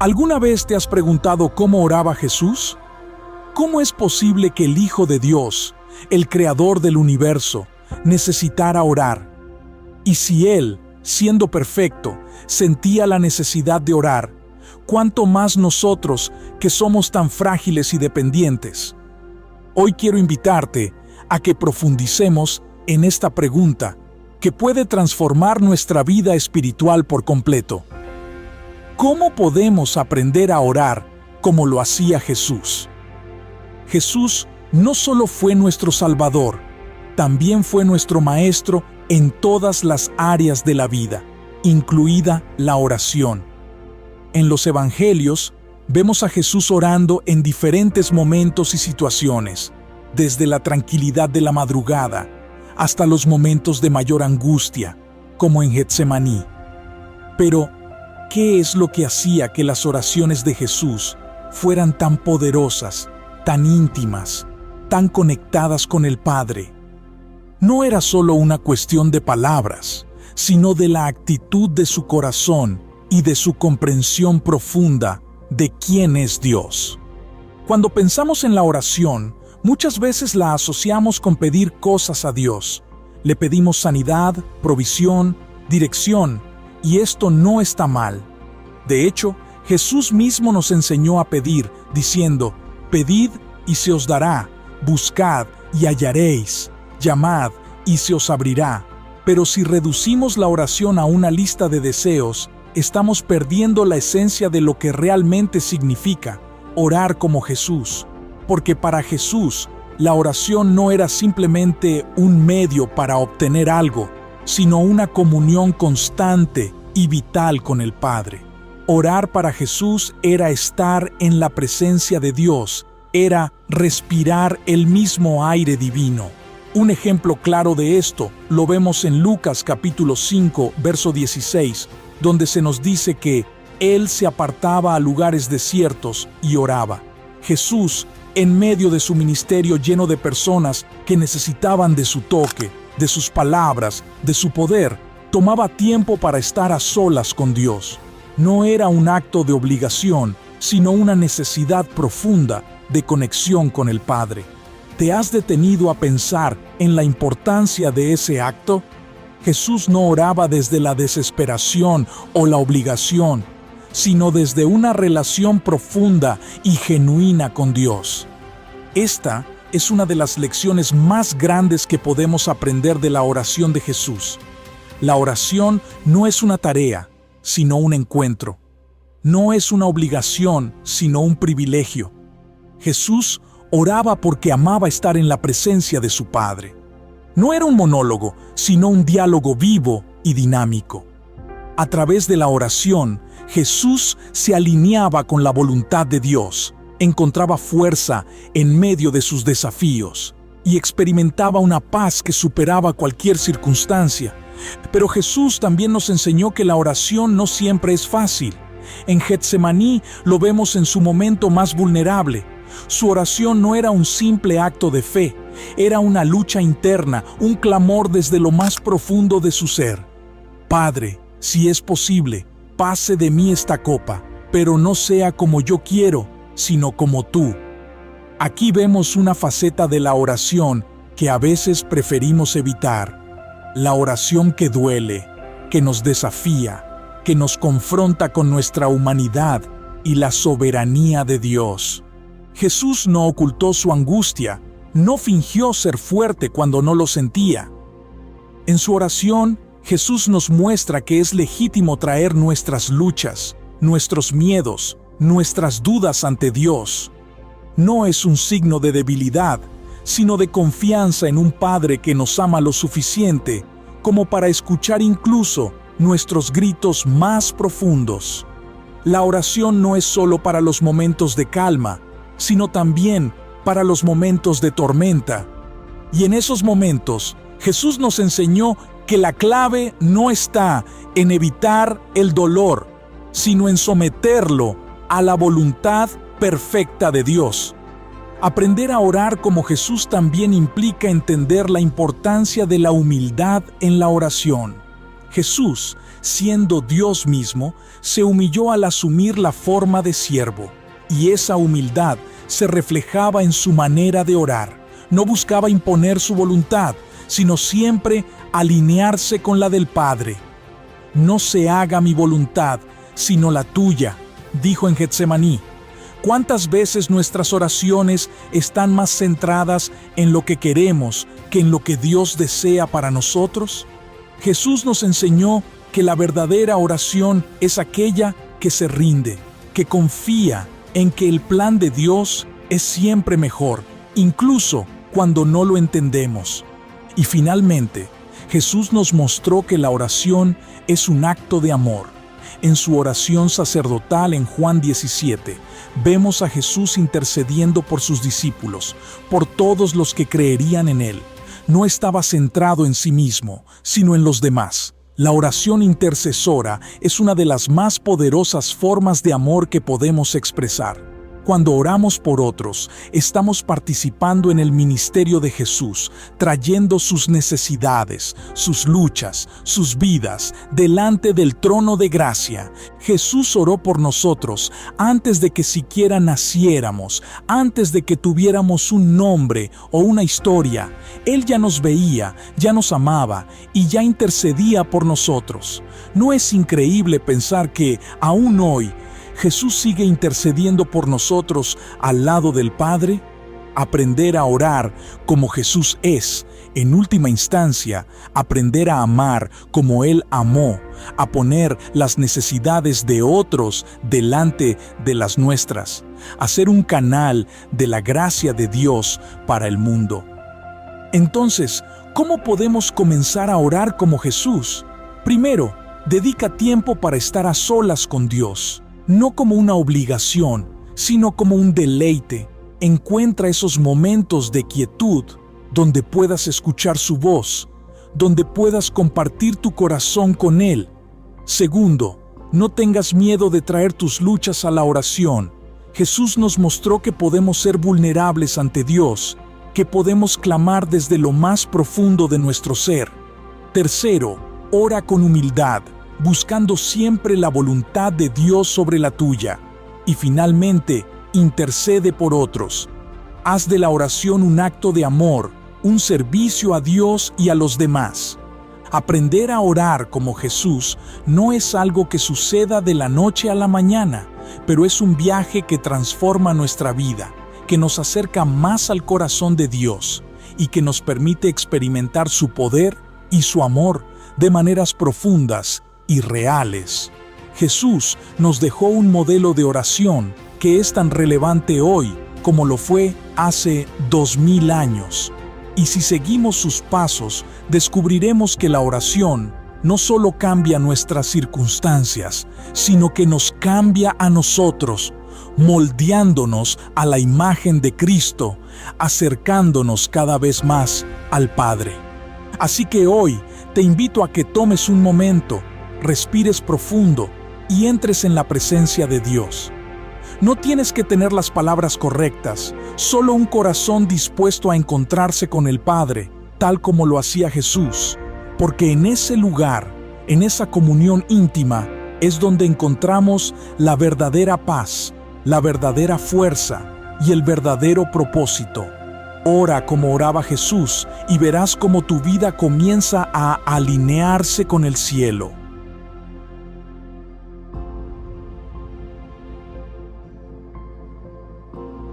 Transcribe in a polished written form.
¿Alguna vez te has preguntado cómo oraba Jesús? ¿Cómo es posible que el Hijo de Dios, el Creador del universo, necesitara orar? Y si Él, siendo perfecto, sentía la necesidad de orar, ¿cuánto más nosotros, que somos tan frágiles y dependientes? Hoy quiero invitarte a que profundicemos en esta pregunta que puede transformar nuestra vida espiritual por completo. ¿Cómo podemos aprender a orar como lo hacía Jesús? Jesús no solo fue nuestro Salvador, también fue nuestro Maestro en todas las áreas de la vida, incluida la oración. En los Evangelios vemos a Jesús orando en diferentes momentos y situaciones, desde la tranquilidad de la madrugada hasta los momentos de mayor angustia, como en Getsemaní. Pero, ¿qué es lo que hacía que las oraciones de Jesús fueran tan poderosas, tan íntimas, tan conectadas con el Padre? No era solo una cuestión de palabras, sino de la actitud de su corazón y de su comprensión profunda de quién es Dios. Cuando pensamos en la oración, muchas veces la asociamos con pedir cosas a Dios. Le pedimos sanidad, provisión, dirección, y esto no está mal. De hecho, Jesús mismo nos enseñó a pedir, diciendo: «Pedid y se os dará, buscad y hallaréis, llamad y se os abrirá». Pero si reducimos la oración a una lista de deseos, estamos perdiendo la esencia de lo que realmente significa orar como Jesús. Porque para Jesús, la oración no era simplemente un medio para obtener algo, sino una comunión constante y vital con el Padre. Orar para Jesús era estar en la presencia de Dios, era respirar el mismo aire divino. Un ejemplo claro de esto lo vemos en Lucas capítulo 5, verso 16, donde se nos dice que Él se apartaba a lugares desiertos y oraba. Jesús, en medio de su ministerio lleno de personas que necesitaban de su toque, de sus palabras, de su poder, tomaba tiempo para estar a solas con Dios. No era un acto de obligación, sino una necesidad profunda de conexión con el Padre. ¿Te has detenido a pensar en la importancia de ese acto? Jesús no oraba desde la desesperación o la obligación, sino desde una relación profunda y genuina con Dios. Esta es una de las lecciones más grandes que podemos aprender de la oración de Jesús. La oración no es una tarea, sino un encuentro. No es una obligación, sino un privilegio. Jesús oraba porque amaba estar en la presencia de su Padre. No era un monólogo, sino un diálogo vivo y dinámico. A través de la oración, Jesús se alineaba con la voluntad de Dios, encontraba fuerza en medio de sus desafíos y experimentaba una paz que superaba cualquier circunstancia. Pero Jesús también nos enseñó que la oración no siempre es fácil. En Getsemaní lo vemos en su momento más vulnerable. Su oración no era un simple acto de fe, era una lucha interna, un clamor desde lo más profundo de su ser. «Padre, si es posible, pase de mí esta copa, pero no sea como yo quiero, sino como tú». Aquí vemos una faceta de la oración que a veces preferimos evitar. La oración que duele, que nos desafía, que nos confronta con nuestra humanidad y la soberanía de Dios. Jesús no ocultó su angustia, no fingió ser fuerte cuando no lo sentía. En su oración, Jesús nos muestra que es legítimo traer nuestras luchas, nuestros miedos, nuestras dudas ante Dios. No es un signo de debilidad, sino de confianza en un Padre que nos ama lo suficiente como para escuchar incluso nuestros gritos más profundos. La oración no es solo para los momentos de calma, sino también para los momentos de tormenta. Y en esos momentos, Jesús nos enseñó que la clave no está en evitar el dolor, sino en someterlo a la voluntad perfecta de Dios. Aprender a orar como Jesús también implica entender la importancia de la humildad en la oración. Jesús, siendo Dios mismo, se humilló al asumir la forma de siervo, y esa humildad se reflejaba en su manera de orar. No buscaba imponer su voluntad, sino siempre alinearse con la del Padre. No se haga mi voluntad, sino la tuya, dijo en Getsemaní. ¿Cuántas veces nuestras oraciones están más centradas en lo que queremos que en lo que Dios desea para nosotros? Jesús nos enseñó que la verdadera oración es aquella que se rinde, que confía en que el plan de Dios es siempre mejor, incluso cuando no lo entendemos. Y finalmente, Jesús nos mostró que la oración es un acto de amor. En su oración sacerdotal en Juan 17, vemos a Jesús intercediendo por sus discípulos, por todos los que creerían en Él. No estaba centrado en sí mismo, sino en los demás. La oración intercesora es una de las más poderosas formas de amor que podemos expresar. Cuando oramos por otros, estamos participando en el ministerio de Jesús, trayendo sus necesidades, sus luchas, sus vidas, delante del trono de gracia. Jesús oró por nosotros antes de que siquiera naciéramos, antes de que tuviéramos un nombre o una historia. Él ya nos veía, ya nos amaba y ya intercedía por nosotros. ¿No es increíble pensar que, aún hoy, Jesús sigue intercediendo por nosotros al lado del Padre? Aprender a orar como Jesús es, en última instancia, aprender a amar como Él amó, a poner las necesidades de otros delante de las nuestras, a ser un canal de la gracia de Dios para el mundo. Entonces, ¿cómo podemos comenzar a orar como Jesús? Primero, dedica tiempo para estar a solas con Dios. No como una obligación, sino como un deleite. Encuentra esos momentos de quietud donde puedas escuchar su voz, donde puedas compartir tu corazón con Él. Segundo, no tengas miedo de traer tus luchas a la oración. Jesús nos mostró que podemos ser vulnerables ante Dios, que podemos clamar desde lo más profundo de nuestro ser. Tercero, ora con humildad, buscando siempre la voluntad de Dios sobre la tuya. Y finalmente, intercede por otros. Haz de la oración un acto de amor, un servicio a Dios y a los demás. Aprender a orar como Jesús no es algo que suceda de la noche a la mañana, pero es un viaje que transforma nuestra vida, que nos acerca más al corazón de Dios y que nos permite experimentar su poder y su amor de maneras profundas y reales. Jesús nos dejó un modelo de oración que es tan relevante hoy como lo fue hace 2000 años. Y si seguimos sus pasos, descubriremos que la oración no solo cambia nuestras circunstancias, sino que nos cambia a nosotros, moldeándonos a la imagen de Cristo, acercándonos cada vez más al Padre. Así que hoy te invito a que tomes un momento, respires profundo y entres en la presencia de Dios. No tienes que tener las palabras correctas, solo un corazón dispuesto a encontrarse con el Padre, tal como lo hacía Jesús, porque en ese lugar, en esa comunión íntima, es donde encontramos la verdadera paz, la verdadera fuerza y el verdadero propósito. Ora como oraba Jesús y verás cómo tu vida comienza a alinearse con el cielo.